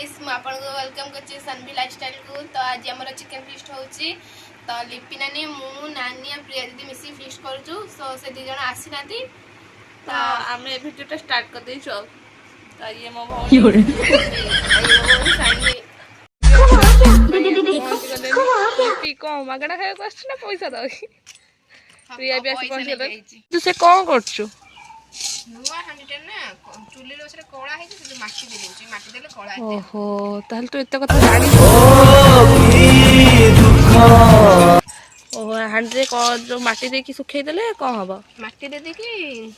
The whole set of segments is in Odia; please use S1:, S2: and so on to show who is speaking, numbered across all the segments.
S1: गाइस मु आपन को वेलकम करछि सनवी लाइफस्टाइल को। तो आज हमर चिकन फीस्ट होछि। तो लिपि नानी मु नानी आ प्रिया दीदी मिसी फीस्ट करछु। सो से दी जण आसी नाती। तो
S2: हमने वीडियो स्टार्ट कर दी छो। तो ये मो भौणी लिपि को मागणा खाय को आछ ना पैसा दही प्रिया भी आसी पहुंच गेल। तू से कोन करछु?
S1: नुआ हांडीटा ना चुली रो से कोळा हे जे माटी दे देउची माटी देले कोळा हे।
S2: ओहो ताल तो एते कथा जानी ओहो हांडे को जो माटी दे की सुखै देले को हबो
S1: माटी दे दे की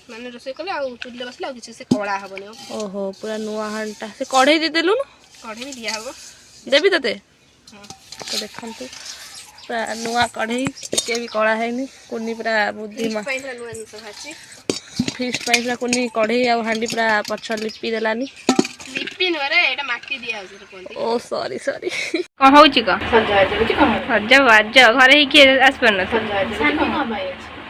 S1: माने रोसे कले आ चुली बसले आ किछ से कोळा हबनी।
S2: ओहो पूरा नुआ हांडा से कढ़ई दे देलु न
S1: कढ़ई भी दिया हबो
S2: देबी तते।
S1: हां
S2: तो देखंतु पूरा नुआ कढ़ई के भी कोळा हैनी कोनी पूरा बुद्धि मा
S1: पैसा नुआ जिस भाची
S2: फिश पाई पूरा कोनी कढ़ई आ हांडी पूरा पछ लिपि देलानी
S1: लिपि न रे एटा माटी दिया होछ रे कोंती।
S2: ओ सॉरी सॉरी
S3: को होउची को
S1: सजा होछ को
S3: सजा बाज घरे ही के आसपन न
S1: सजा होछ।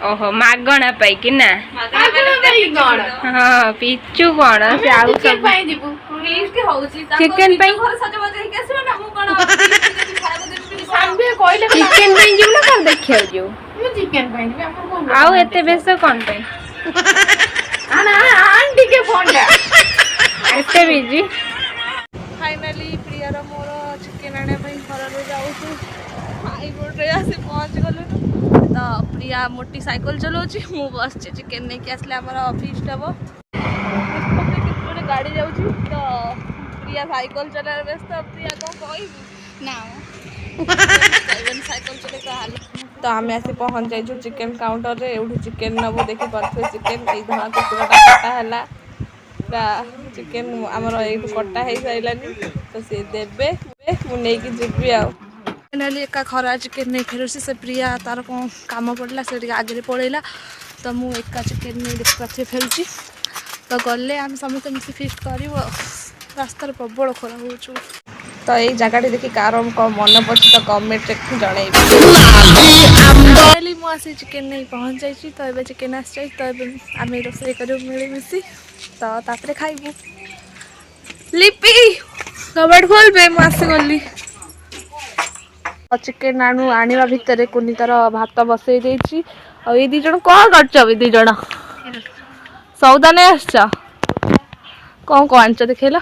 S3: ओहो मागणा पाई कि ना
S1: मागणा पाई गण
S3: हां पिचु कोन से आउ सब
S1: पाई दिबु फीस्ट होउची
S3: चिकन पाई
S1: घर सजा बजा के आसीबो ना मु कोन सानबे कोइले
S3: चिकन पाई जिउ ना कर देखियो जिउ
S1: मु चिकन पाई दिबे हमर कोन
S3: आउ एते बेस कोन पाई
S1: आना आंटी के फोनडा
S3: एते बिजी।
S2: फाइनली प्रिया रो मोर चिकन आने भाई घर रे जाऊ हाई बोर्ड रे आसे पहुंच गलो। तो प्रिया मोटी साइकिल चलाउची मु बस चिकन नहीं के आसले हमर ऑफिस हबो गाड़ी जाउची। तो प्रिया साइकिल चला व्यस्त प्रिया को कोई
S1: ना
S2: साइकिल चले का हाल। तो हमें आसी पहुंच जाई जो चिकन काउंटर रे एउठी चिकन नबो देखि परफे चिकन ए धहा कुकुराटा कटा हला पूरा चिकन हमर ए कटा हे साइलानी। तो से देबे मु नै कि जिबी आ फाइनली एका खरा चिकन नहीं फेरुसी से प्रिया तार को काम पड़ला से आगे पड़ेला। तो मु एका चिकन नहीं देख पाथे फेरुची। तो गले हम समस्त मिसी फीस्ट करिवो रास्ता रे प्रबल खरा होचु। तो ये जगह देखी कार को मन पड़ी तो कमेंट रे जनइबी मु आसी चिकन नहीं पहुंच जाई। तो एबे चिकन आस जाई तो एबे आमे रोसे करू मिली मिसी तो तापरे खाइबू। लिपि कबड़ खोल बे मु आसी गली चिकन आनु आनिवा भितरे कोनी तार भात बसई देछि। आ ये दी जण कोन करछ बे दी जण सौदा ने आछ कोन को आनछ देखेला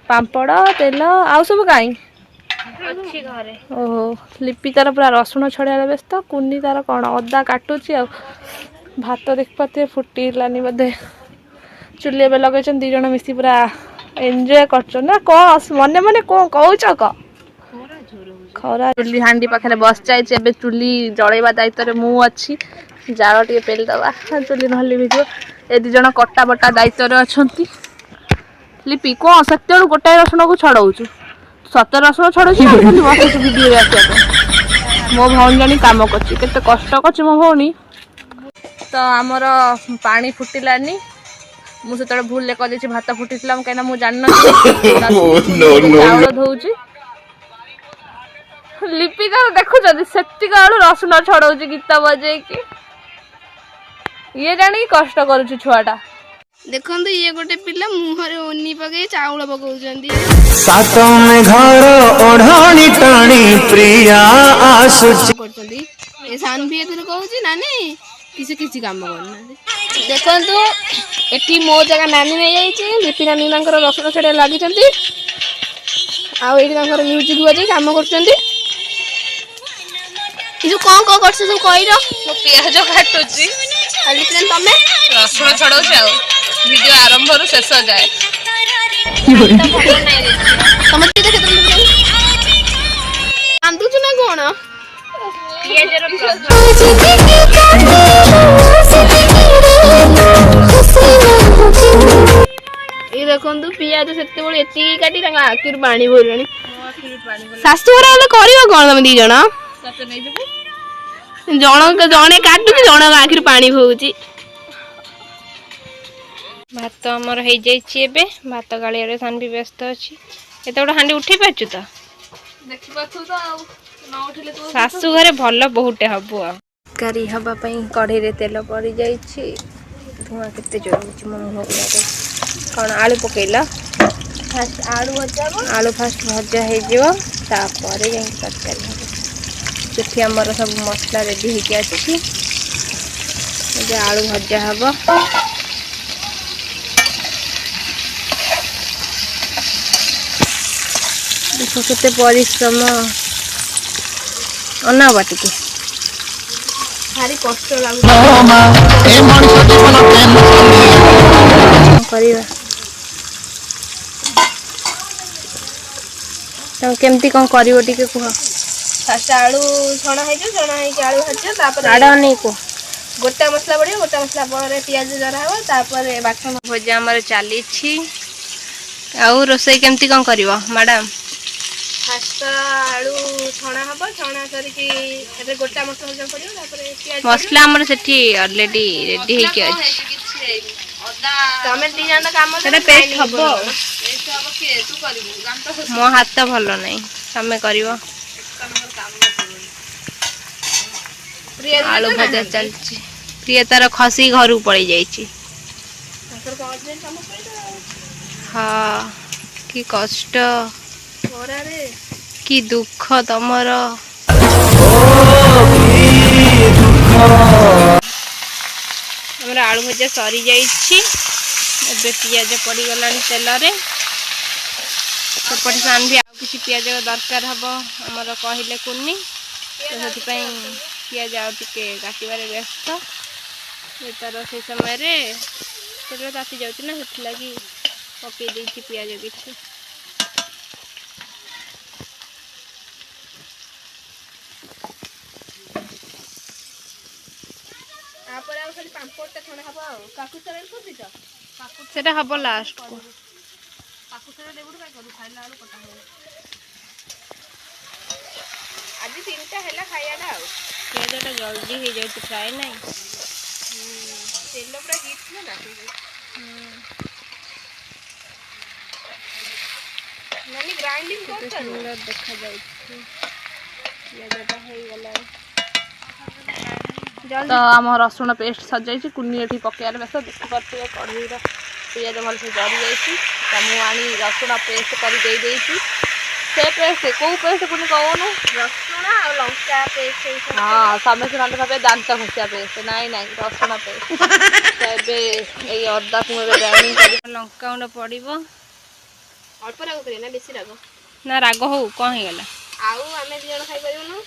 S2: पापड़ तेल आउ सब काई
S3: अच्छी घरे।
S2: ओहो लिपि तार पूरा रसुण छड़िया व्यस्त कुनी तार कौन अदा काटुची आ भात देख पाते फुटीलानी बोधे चुली ए लगे दी जन मिसी पूरा एंजॉय कर ना कस मने मने कौन कहूच क खरा चुली हांडी पाखे बस जाए चुली जलैवा दायित्व मु अच्छी जाल टे पेल दबा चुली नहले भी ए दी जन कटा बटा दायित्व अच्छा। लिपि कौन सत्य गोटाए रसुण को छड़ाऊचु सतर रसुण छड़ाऊँ बस भिडियो आसा मो भौणी जानी कम कर कष्ट कर मो भौणी। तो आमर पानी फुटिलानी मुझे भूल कर भात फुटीला कहीं मुझे जान चाउल धोची लिपि तो देखुं से रसुण छड़ाऊँ गीत बजे ये जानी कष्ट करुच्ची छुआटा।
S1: देखो ये गोटे पिला मुहर ओनी पके चाउल पकाउचंदी
S4: सातो में घर ओढ़ानी टाणी प्रिया आसुची
S1: करचंदी ए सानभी एथर कहूची नानी किसी किसी काम करना। देखंतु एठी मो जगह नानी नै जाईची लिपि नानी नंकर रसुण छड़े लागि चंदी आ एठी नंकर म्यूजिक बजे काम करचंदी। इजो कोन को करछ सब कहिरो
S2: मो प्याज काटुची
S1: आ लिपि नानी तमे
S2: रसुण छड़ाऊची आ वीडियो आरंभ रु शेष जाए
S1: समझते देखे तुम आंदुच ना कोन
S3: पियाजर
S1: ये देखंतु पियाज सेते बळे एती काटी तांगा आखिर पानी भरणी सासु घर वाला करियो कोन तमे दी जण
S2: सते नै जबु
S1: जण जणे काटु जण आखिर पानी भौची।
S3: भात आमर हो जाइए भात गाड़िया सान भी व्यस्त अच्छी एत गोटे हाँ उठे पार्छु तो शाशु घरे भल बहुटे हम कारी हाँपाई कढ़ई रे तेल पड़ जाइए धुआं केते जोर हो मो मुह कौन आलू पकईला
S1: ଫାଷ୍ଟ ଆଳୁ ଭଜା ହବ।
S3: ଆଳୁ ଫାଷ୍ଟ ଭଜା ହେଇଯିବ, ତାପରେ ଯାଇକି ତରକାରୀ ହେବ। ସେଠି ଆମର ସବୁ ମସଲା ରେଡ଼ି ହେଇକି ଅଛି, ଏବେ ଆଳୁ ଭଜା ହବ। ଦେଖ କେତେ ପରିଶ୍ରମ, ଅନାବା ଟିକେ
S1: ଭାରି କଷ୍ଟ ଲାଗୁଛି।
S3: କଣ କରିବା। ତମେ କେମିତି କଣ କରିବ ଟିକେ କୁହ।
S1: ଫାଷ୍ଟ ଆଳୁ ଛଣା ହେଇଯିବ, ଛଣା ହେଇକି ଆଳୁ ଭାଜିବ, ତାପରେ
S3: ଆଡ଼ ନେଇ କୁହ।
S1: ଗୋଟା ମସଲା ପଡ଼ିବ, ଗୋଟା ମସଲା ପରେ ପିଆଜ ଜରା ହବ, ତାପରେ ବାଟଣ
S3: ଭଜା ଆମର ଚାଲିଛି। ଆଉ ରୋଷେଇ କେମିତି କଣ କରିବ ମ୍ୟାଡ଼ାମ?
S1: ଫାଷ୍ଟ ଆଳୁ ଛଣା ହବ, ଛଣା କରିକି ଏବେ ଗୋଟା ମସଲା ପଡ଼ିବ, ତାପରେ ପିଆଜ ପଡ଼ିବ।
S3: ମସଲା ଆମର ସେଠି ଅଲରେଡି ରେଡି ହେଇକି ଅଛି।
S1: ତମେ ଦି ଜଣ କାମ
S3: ସେଟା
S1: କର,
S3: ପେଷ୍ଟ
S1: ଗ୍ରାଇଣ୍ଡିଙ୍ଗ
S3: ହବ ଆଉ।
S1: କରିବ।
S3: ମୋ ହାତ ଭଲ ନାହିଁ, ତମେ କରିବ। ଆଳୁ ଭଜା ଚାଲିଛି। ପ୍ରିୟା ତାର ଖସି ଘରକୁ ପଳେଇ ଯାଇଛି।
S1: ତାଙ୍କର କଣ ଅର୍ଜେଣ୍ଟ କାମ ପଇଲା ଆଉ।
S3: ହଁ, କି କଷ୍ଟ,
S1: ଖରାରେ
S3: କି ଦୁଃଖ ତମର। ଆମର ଆଳୁ ଭଜା ସରି ଯାଇଛି, ଏବେ ପିଆଜ ପଡ଼ିଗଲାଣି ତେଲରେ। ସେପଟେ ସାନ୍ଭି ଆଉ କିଛି ପିଆଜ ଦରକାର ହବ ଆମର କହିଲେ କୁନି, ତ ସେଥିପାଇଁ ପିଆଜ ଆଉ ଟିକେ କାଟିବାରେ ବ୍ୟସ୍ତ। ତାର ସେଇ ସମୟରେ ତେଲ ତାତି ଯାଉଛି ନା, ସେଥିଲାଗି ପକେଇ ଦେଇଛି ପିଆଜ କିଛି।
S1: ତାପରେ ଆଉ ଖାଲି ପାମ୍ପଡ଼ଟା ଛଣା ହବ ଆଉ। କାକୁଡ଼ି ସାଲାଡ଼ କରିଦେଇଛ?
S3: ସେଟା ହବ ଲାଷ୍ଟକୁ।
S1: କାକୁଡ଼ି ସାଲାଡ଼ ଏବେଠୁ କାଇଁ କରୁ, ଖାଇଲା ବେଳକୁ କଟା ହବ। ଆଜି 3ଟା ହେଲା ଖାଇବାଟା ଆଉ।
S3: ପିଆଜଟା ଜଲ୍ଦି ହେଇଯାଉଛି, ଫ୍ରାଏ ନାହିଁ।
S1: ତେଲ ପୁରା ହିଟ୍ ଥିଲା ନା। ନାନୀ ଗ୍ରାଇଣ୍ଡିଙ୍ଗ
S3: କେତେ
S1: କରିଚାଲୁ।
S3: ସୁନ୍ଦର ଦେଖାଯାଉଛି, ପିଆଜଟା ହେଇଗଲାଣି।
S2: ତ ଆମ ରସୁଣ ପେଷ୍ଟ ସରିଯାଇଛି, କୁନି ଏଠି ପକେଇବାରେ ବ୍ୟସ୍ତ। ଦେଖିପାରୁଥିବେ କଢ଼େଇର ପିଆଜ ଭଲସେ ଜରିଯାଇଛି, ତ ମୁଁ ଆଣି ରସୁଣ ପେଷ୍ଟ କରି ଦେଇଛି। ସେ ପେଷ୍ଟ କୋଉ ପେଷ୍ଟ କୁନି କହୁନୁ?
S1: ରସୁଣ ଆଉ ଲଙ୍କା ପେଷ୍ଟ।
S2: ହଁ, ସମସ୍ତେ ନହେଲେ ଭାବେ ଦାନ୍ତ ଘଷିବା ପେଷ୍ଟ, ନାଇଁ ନାଇଁ ରସୁଣ ପେଷ୍ଟ। ତ ଏବେ ଏଇ ଅଦାକୁ ମୁଁ ଏବେ ଗ୍ରାଇଣ୍ଡିଙ୍ଗ କରି
S3: ଲଙ୍କାଗୁଣ୍ଡ ପଡ଼ିବ।
S1: ଅଳ୍ପ ରାଗ କରିବା ନା ବେଶୀ ରାଗ?
S3: ନା ରାଗ ହଉ, କଣ ହେଇଗଲା।
S1: ଆଉ ଆମେ 2 ଜଣ ଖାଇପାରିବୁନୁ?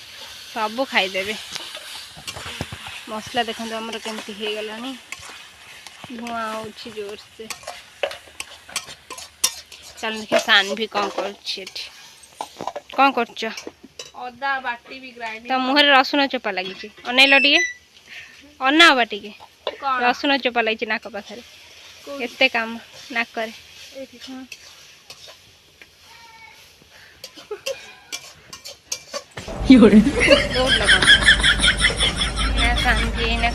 S3: ସବୁ ଖାଇଦେବେ। ମସଲା ଦେଖନ୍ତୁ ଆମର କେମିତି ହେଇଗଲାଣି, ଧୂଆଁ ହେଉଛି ଜୋରସେ। ଚାଲ ଦେଖିଆ ସାନ୍ଭି କଣ କରୁଛି ଏଠି। କଣ କରୁଛ?
S2: ଅଦା ବାଟିବି
S3: ତା
S2: ଗ୍ରାଇଣ୍ଡିଙ୍ଗ।
S3: ମୁହଁରେ ରସୁଣ ଚୋପା ଲାଗିଛି, ଅନେଇଲ ଟିକେ, ଅନାଅ ଟିକେ।
S2: କଣ
S3: ରସୁଣ ଚୋପା ଲାଗିଛି ନାକ ପାଖରେ, ଏତେ କାମ ନାକରେ।
S2: ଏଇଠି
S3: ଦୌଡ଼ିଲ କଣ? ନା ସାନ୍ଭି ଏଇନା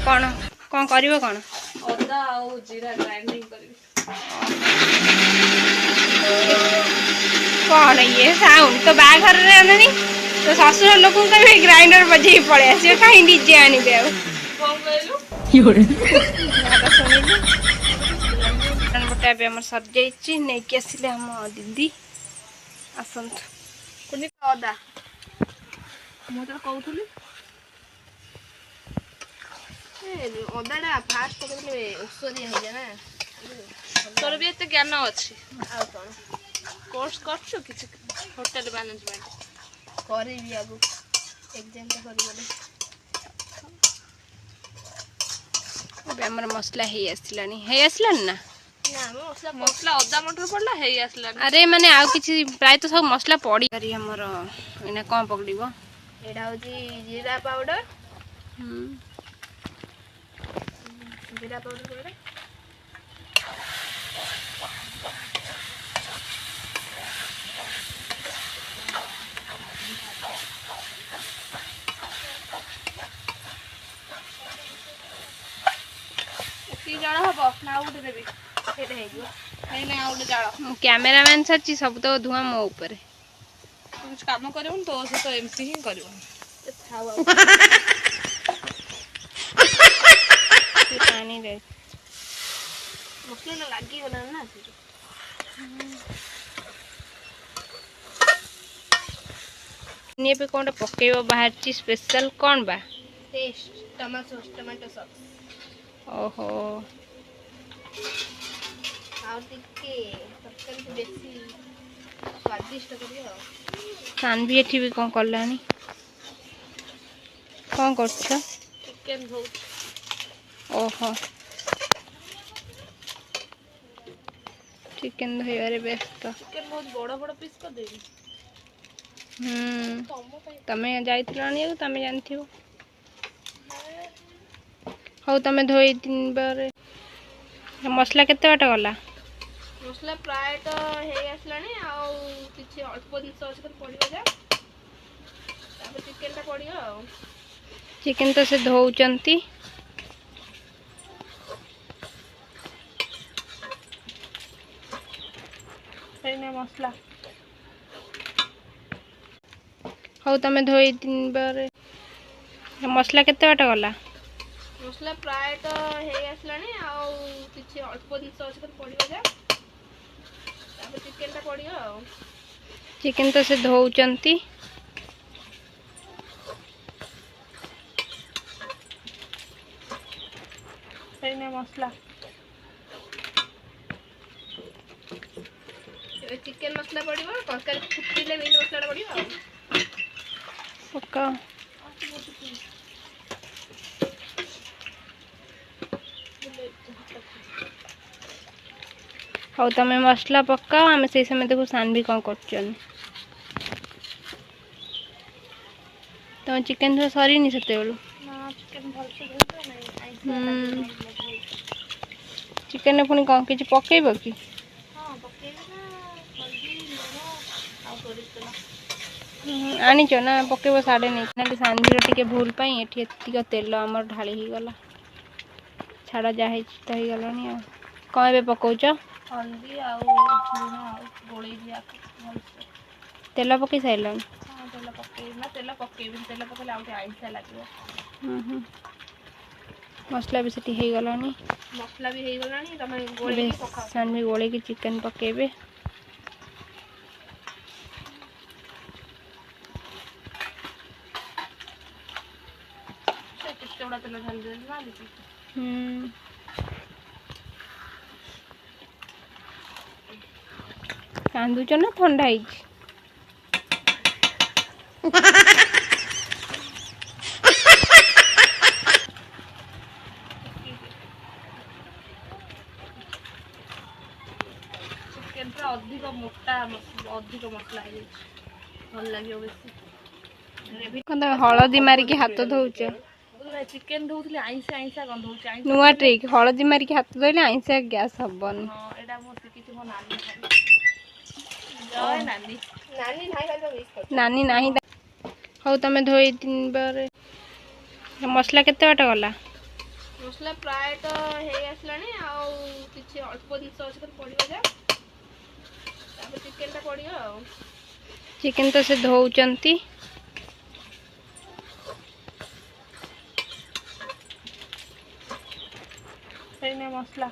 S3: କଣ କରିବ କଣ?
S2: ଅଦା ଆଉ ଜିରା ଗ୍ରାଇଣ୍ଡିଙ୍ଗ କରିବି।
S3: କଣ ଇଏ ସାଉଣ୍ଡ, ତ ବାହାଘରରେ ଆଣନି, ତ ଶ୍ୱଶୁର ଲୋକଙ୍କୁ କହିବେ ଗ୍ରାଇଣ୍ଡର ବଜେଇକି ପଳେଇ ଆସିବେ, କାହିଁ ନିଜେ ଆଣିବେ ଆଉ।
S2: କଣ କହିଲୁ?
S3: ଯାହା ଶୁଣିଲୁ। ବଟା ଏବେ ଆମର ସରିଯାଇଛି, ନେଇକି ଆସିଲେ ଆମ ଦିଦି। ଆସନ୍ତୁ।
S2: କୁନି ଅଦା, ମୁଁ ତ କହୁଥିଲି
S1: ଅଦାଟା ଫାଷ୍ଟ ପକେଇଦେଲେ ଔଷଧିଆ ହେଇଯାଏ ନା।
S2: ତୋର ବି ଏତେ ଜ୍ଞାନ ଅଛି।
S1: ଆଉ କଣ
S2: କୋର୍ସ କରୁଛୁ କିଛି ହୋଟେଲ ମ୍ୟାନେଜମେଣ୍ଟ?
S1: କରିବି ଆଗକୁ, ଏକ୍ଜାମଟା ସରିଗଲେ।
S3: ଏବେ ଆମର ମସଲା ହେଇ ଆସିଲାଣି ନା?
S1: ନା
S2: ମସଲା ଅଦା ମଟର ପଡିଲା ହେଇ ଆସିଲାନି।
S3: ଆରେ ମାନେ ଆଉ କିଛି ପ୍ରାୟତଃ ସବୁ ମସଲା ପଡ଼ି ଆମର ଏଇନା କଣ ପଡ଼ିବ?
S1: ଏଇଟା ହେଉଛି ଜିରା ପାଉଡର। ଜିରା ପାଉଡର ପରେ
S2: ଏତିକି ଜାଳ ହବ ନା ଆଉ ଗୋଟେ ଦେବି?
S1: ସେଇଟା ହେଇଯିବ।
S2: ନାଇଁ ଆଉ ଗୋଟେ ଜାଳ।
S3: ମୁଁ କ୍ୟାମେରାମ୍ୟାନ୍ ସାରିଛି, ସବୁ ତ ଧୂଆଁ ମୋ ଉପରେ।
S2: ତୁ କିଛି କାମ କରିବୁନି, ତୋ ସହିତ ଏମିତି ହିଁ କରିବୁନି।
S1: ଥାଉ ଆଉ
S3: ସେ ପାଣିରେ
S1: ମସଲା ଲାଗିଗଲାଣି ନା।
S3: ये पे कौन पकेब बाहर स्पेशल कौन बा
S1: टेस्ट टमाटो सॉस
S3: ओहो
S1: ଆଉ ଟିକେ ତରକାରୀ ବେଶୀ ସ୍ୱାଦିଷ୍ଟ କରିବ ଆଉ।
S3: सानवी एठी भी कौन कलानी कौन करछ
S1: ଚିକେନ ବହୁତ
S3: ओहो चिकन धोइबारे व्यस्त
S1: ଚିକେନ ବହୁତ ବଡ଼ ବଡ଼ ପିସ୍ କରିଦେବି ତମ ପାଇଁ
S3: तमे जाइथिल आनिया तमे जानथिबो हौ तमे धोई दिन बारे मसला केते बाटा गला
S1: ମସଲା ପ୍ରାୟତଃ ହେଇ ଆସିଲାଣି ଆଉ କିଛି ଅଳ୍ପ ଜିନିଷ ଅଛି ଖାଲି ପଡ଼ିବ ଯା ତାପରେ ଚିକେନଟା ପଡ଼ିବ ଆଉ।
S3: चिकन तो से धोउचंती
S2: ସେଇନେ ମସଲା
S3: हौ तमे धोई दिन बारे मसला केते बाटा गला
S1: ମସଲା ପ୍ରାୟତଃ ହେଇ ଆସିଲାଣି ଆଉ କିଛି ଅଳ୍ପ ଜିନିଷ ଅଛି ଖାଲି ପଡ଼ିବ ଯା ତାପରେ ଚିକେନଟା ପଡ଼ିବ ଆଉ।
S3: चिकन तो से धोउचंती
S2: ସେଇନେ ମସଲା
S1: ଏବେ ଚିକେନ ମସଲା ପଡ଼ିବ ତରକାରୀ ଫୁଟିଲେ ମିଟ୍ ମସଲାଟା ପଡ଼ିବ ଆଉ।
S3: पक्का हौ तमे मसला पक्का आमे से समय देखो सानवी कौन करछन तो चिकन तो सरी नहीं सकते बोलो
S2: ନା ଚିକେନ ଭଲସେ ଧୋଇଛ ନାଇଁ
S3: चिकन ने पुणी कौन किछि पकेइबो कि
S2: ହଁ ପକେଇବି ନା ହଳଦୀ ଲୁଣ ଆଉ ସୋରିଷ ତେଲ
S3: आनिच ना पकेइबो साडे नहीं ना सानवीर टिके भूल पाई एठी एतिक तेल हमर ढाली ही गला छाड़ा जा है तो ही गलानी आ कौन बे पकौच
S2: ହଳଦୀ ଆଉ ଲୁଣ ଆଉ ଗୋଳେଇ ଦିଆକୁ ଭଲସେ
S3: तेल पकई साइलन
S2: ହଁ ତେଲ ପକେଇବି ନା ତେଲ ପକେଇବି ତେଲ ପକେଇଲେ ଆଉ ଟିକେ ଆଇଁଷା ଲାଗିବ
S3: मसला भी सेठी ही गलानी
S1: ମସଲା ବି ହେଇଗଲାଣି ତମେ ଗୋଳେଇକି ପକାଅ।
S3: सानवी गोले की चिकन पकेबे
S2: କେତେ ଗୁଡ଼ା ତେଲ ଢାଲି ଦେଲି ନା କିଛି
S3: कांदुच ना ठंडा ही
S2: ଚିକେନ ପୁରା ଅଧିକ ମୋଟା ଅଧିକ ମସଲା ହେଇଯାଇଛି ଭଲ ଲାଗିବ ବେଶୀ
S3: हलदी मारिकी हाथ धोच
S2: ଚିକେନ ଧୋଉଥିଲି ଆଇଁଷା ଆଇଁଷା ଗନ୍ଧ ହଉଛି ଆଇଁଷା
S3: नुआ ट्रिक हलदी मारिकी हाथ धोइले आइंसा गैस हबन
S2: ହଁ ଏଇଟା ମୁଁ ଶିଖିଛି ମୋ ନାନୀ ଠାରୁ ଜୟ ନାନୀ
S1: ନାନୀ ଭାଇ ଭାଇ ମିସ୍ କର
S3: नानी नाही हौ तमे धोई दिन बारे मसला केते बाटा गला
S1: ମସଲା ପ୍ରାୟତଃ ହେଇ ଆସିଲାଣି ଆଉ କିଛି ଅଳ୍ପ ଜିନିଷ ଅଛି ଖାଲି ପଡ଼ିବ ଯା ତାପରେ ଚିକେନଟା ପଡ଼ିବ ଆଉ।
S3: चिकन तो से धोउचंती
S2: ସେଇନେ ମସଲା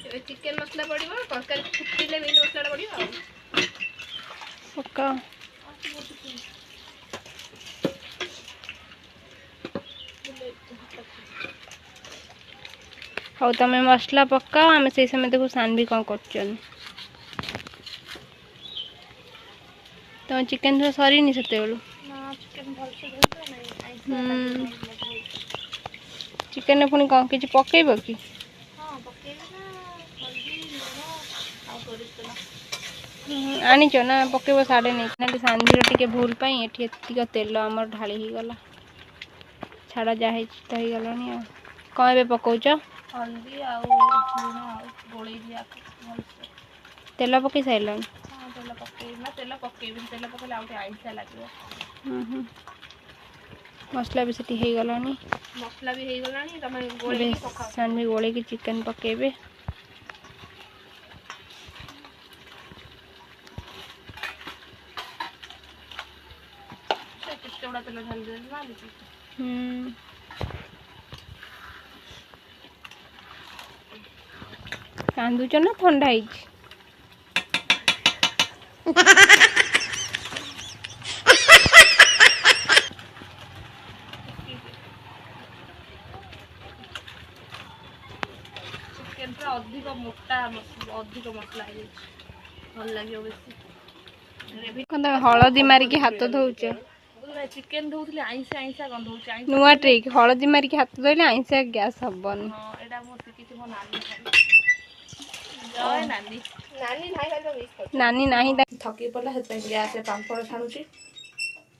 S1: ଏବେ ଚିକେନ ମସଲା ପଡ଼ିବ ତରକାରୀ ଫୁଟିଲେ ମିଟ୍ ମସଲାଟା ପଡ଼ିବ ଆଉ।
S3: पक्का हौ तमे मसला पक्का आमे से समय देखो सानवी कौन करछन तो चिकन तो सरी नहीं सकते बोलो
S2: ନା ଚିକେନ ଭଲସେ ଧୋଇଛ ନାଇଁ ଆଇଁଷା ଲାଗିବ
S3: चिकन ने पुणी कौन किछि पकेइबो कि
S2: ହଁ ପକେଇବି ନା ହଳଦୀ ଲୁଣ ଆଉ ସୋରିଷ ତେଲ
S3: आनिच ना पकेइबो साडे नहीं ना सानवीर टिके भूल पाई एठी एतिक तेल हमर ढाली ही गला छाड़ा जा है तो ही गलानी आ कौन बे पकौच
S2: ହଳଦୀ ଆଉ ଲୁଣ ଆଉ ଗୋଳେଇ ଦିଆକୁ ଭଲସେ
S3: तेल पकई साइलन
S2: ହଁ ତେଲ ପକେଇବି ନା ତେଲ ପକେଇବି ତେଲ ପକେଇଲେ ଆଉ ଟିକେ ଆଇଁଷା ଲାଗିବ
S3: मसला भी सेठी ही गलानी
S1: ମସଲା ବି ହେଇଗଲାଣି ତମେ ଗୋଳେଇକି ପକାଅ।
S3: सानवी गोले की चिकन पकेबे
S2: କେତେ ଗୁଡ଼ା ତେଲ ଢାଲି ଦେଲି ନା କିଛି
S3: कांदुच ना ठंडा ही
S2: ଚିକେନ ପୁରା ଅଧିକ ମୋଟା ଅଧିକ ମସଲା ହେଇଯାଇଛି, ଭଲ ଲାଗିବ ବେଶୀ।
S3: କଣ ତମେ ହଳଦୀ ମାରିକି ହାତ ଧଉଛ?
S2: ଚିକେନ ଧଉଥିଲି ଆଇଁଷା ଆଇଁଷା ଗନ୍ଧ ହଉଛି।
S3: ନୂଆ ଟ୍ରିକ୍, ହଳଦୀ ମାରିକି ହାତ ଧୋଇଲେ ଆଇଁଷା ଗ୍ୟାସ୍ ହବନି।
S2: ହଁ ଏଇଟା ମୁଁ ଶିଖିଛି ମୋ ନାନୀ ଠାରୁ। ଜୟ ନାନୀ।
S3: ନାନୀ ନାହିଁ
S2: ଥକି ପଡ଼ିଲା, ସେଥିପାଇଁ ଗ୍ୟାସରେ ପାମ୍ପଡ଼ ଛାଣୁଛି।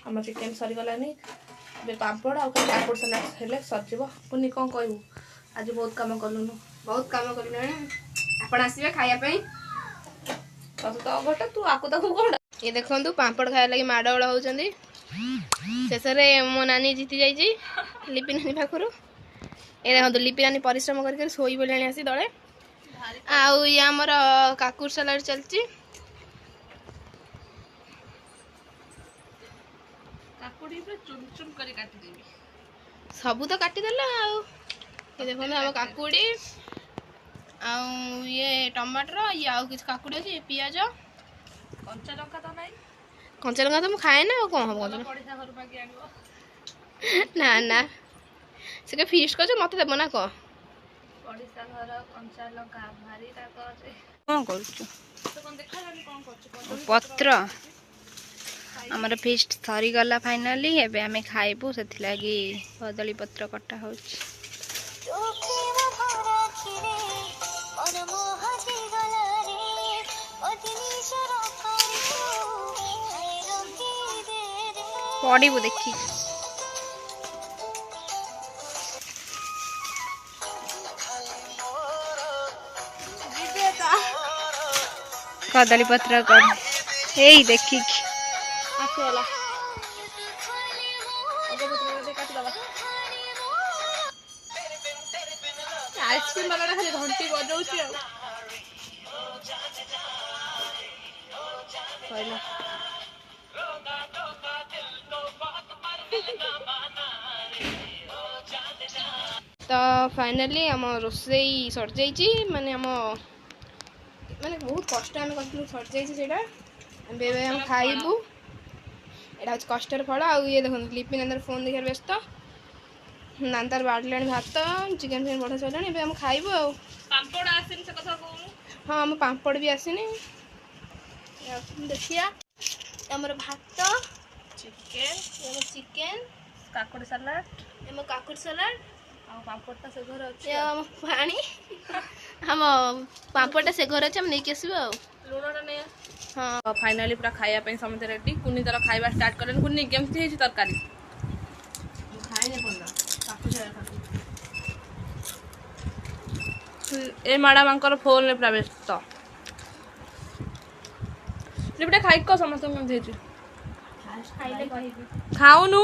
S2: ଆମ ଚିକେନ ସରିଗଲାନି, ଏବେ ପାମ୍ପଡ଼ ଆଉ କାକୁଡ଼ି ସାଲାଡ଼ ହେଲେ ସରିଯିବ। ପୁନି କ'ଣ କହିବୁ? ଆଜି ବହୁତ କାମ କଲୁନୁ।
S1: ବହୁତ କାମ କରିଲେଣି, ଆପଣ ଆସିବେ ଖାଇବା ପାଇଁ।
S2: ତତେ ତ ଗୋଟେ ତୁ ଆକୁ ତାକୁ କ'ଣ?
S1: ଇଏ ଦେଖନ୍ତୁ ପାମ୍ପଡ଼ ଖାଇବା ଲାଗି ମାଡ଼ଗୋଳ ହଉଛନ୍ତି। ଶେଷରେ ମୋ ନାନୀ ଜିତି ଯାଇଛି ଲିପି ନାନୀ ପାଖରୁ। ଏ ଦେଖନ୍ତୁ ଲିପି ନାନୀ ପରିଶ୍ରମ କରିକି ଶୋଇ ପଡ଼ିଲାଣି ଆସି ତଳେ। ଆଉ ଇଏ ଆମର କାକୁଡ଼ି ସାଲାଡ଼ ଚାଲିଛି।
S2: କାକୁଡ଼ି ପୁରା ଚୁନ ଚୁନ କରି କାଟିଦେବି।
S1: ସବୁ ତ କାଟିଦେଲା ଆଉ। ଇଏ ଦେଖନ୍ତୁ ଆମ କାକୁଡ଼ି ଆଉ ଇଏ ଟମାଟର, ଇଏ ଆଉ କିଛି କାକୁଡ଼ି ଅଛି, ଇଏ ପିଆଜ,
S2: କଞ୍ଚା ଲଙ୍କା ତ ନାହିଁ।
S1: କଞ୍ଚା ଲଙ୍କା ତ ମୁଁ ଖାଏ ନା, ଆଉ କ'ଣ ହବ କଞ୍ଚା?
S2: ପଡ଼ିଶା ଘରୁ ମାଗି ଆଣିବ।
S1: ନା ନା, ସେ କେ ଫିଷ୍ଟ କରୁଛ, ମୋତେ ଦେବ ନା କ'ଣ?
S2: ପଡ଼ିଶା ଘର କଞ୍ଚା ଲଙ୍କା ଭାରି ରାଗ ଅଛି।
S3: କ'ଣ କରୁଛୁ?
S2: ତ କ'ଣ ଦେଖାଯାଉନି କ'ଣ କରୁଛୁ?
S3: ପତ୍ର ଆମର ଫିଷ୍ଟ ସରିଗଲା ଫାଇନାଲି। ଏବେ ଆମେ ଖାଇବୁ, ସେଥିଲାଗି କଦଳୀ ପତ୍ର କଟା ହଉଛି। ପଡ଼ିବୁ ଦେଖି। କଦଳୀ ପତ୍ର କର, ଏଇ ଦେଖିକି
S2: ଆସିଗଲା। ଆଇସ୍କ୍ରିମ୍ ବାଲାଟା ଖାଲି ଘଣ୍ଟି ବଜଉଛି ଆଉ। କହିଲା
S1: ତ ଫାଇନାଲି ଆମ ରୋଷେଇ ସରିଯାଇଛି, ମାନେ ବହୁତ କଷ୍ଟ ଆମେ କରିଥିଲୁ, ସରିଯାଇଛି ସେଇଟା। ଏବେ ଆମେ ଖାଇବୁ। ଏଇଟା ହେଉଛି କଷ୍ଟର ଫଳ। ଆଉ ଇଏ ଦେଖନ୍ତୁ ଲିପି ନାନ୍ଦାର ଫୋନ୍ ଦେଖିବାର ବ୍ୟସ୍ତ। ନାନ୍ଦାର ବାଢ଼ିଲାଣି ଭାତ, ଚିକେନ୍ ଫିକେନ୍ ବଢ଼ା ସରିଲାଣି। ଏବେ ଆମେ ଖାଇବୁ ଆଉ।
S2: ପାମ୍ପଡ଼ ଆସିନି, ସେ କଥା କହୁନୁ।
S1: ହଁ, ଆମ ପାମ୍ପଡ଼ ବି ଆସିନି, ଦେଖିବା। ଆମର ଭାତ, ଚିକେନ୍,
S2: କାକୁଡ଼ି ସାଲାଡ଼,
S1: ଆମ କାକୁଡ଼ି ସାଲାଡ଼,
S2: ଆଉ ପାମ୍ପଡ଼ଟା ସେ ଘରେ ଅଛି।
S1: ଆମ ପାଣି, ଆମ ପାମ୍ପଡ଼ଟା ସେ ଘରେ ଅଛି, ଆମେ ନେଇକି ଆସିବୁ ଆଉ।
S2: ଲୁଣଟା ନେଇ
S1: ହଁ,
S2: ଫାଇନାଲି ପୁରା ଖାଇବା ପାଇଁ ସମସ୍ତେ ରେଡ଼ି। କୁନି ତାର ଖାଇବା ଷ୍ଟାର୍ଟ କଲେଣି। କୁନି କେମିତି ହେଇଛି ତରକାରୀ? ଏ ମ୍ୟାଡ଼ାମଙ୍କର ଫୋନ୍ରେ ପୁରା ବ୍ୟସ୍ତ। ଲିପିଟା ଖାଇକି କହ ସମସ୍ତଙ୍କୁ କେମିତି ହେଇଛି।
S3: ଖାଇଲେ କହିବି।
S2: ଖାଉନୁ।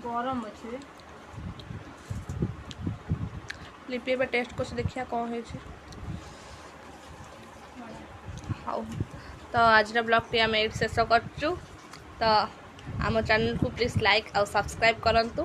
S3: ଗରମ ଅଛି।
S2: ଲିପି ଏବେ ଟେଷ୍ଟ କରୁଛି, ଦେଖିବା କ'ଣ ହେଇଛି। ହଉ, ତ ଆଜିର ବ୍ଲଗ୍ଟି ଆମେ ଏଇଠି ଶେଷ କରୁଛୁ। ତ ଆମ ଚ୍ୟାନେଲ୍କୁ ପ୍ଲିଜ୍ ଲାଇକ୍ ଆଉ ସବସ୍କ୍ରାଇବ୍ କରନ୍ତୁ।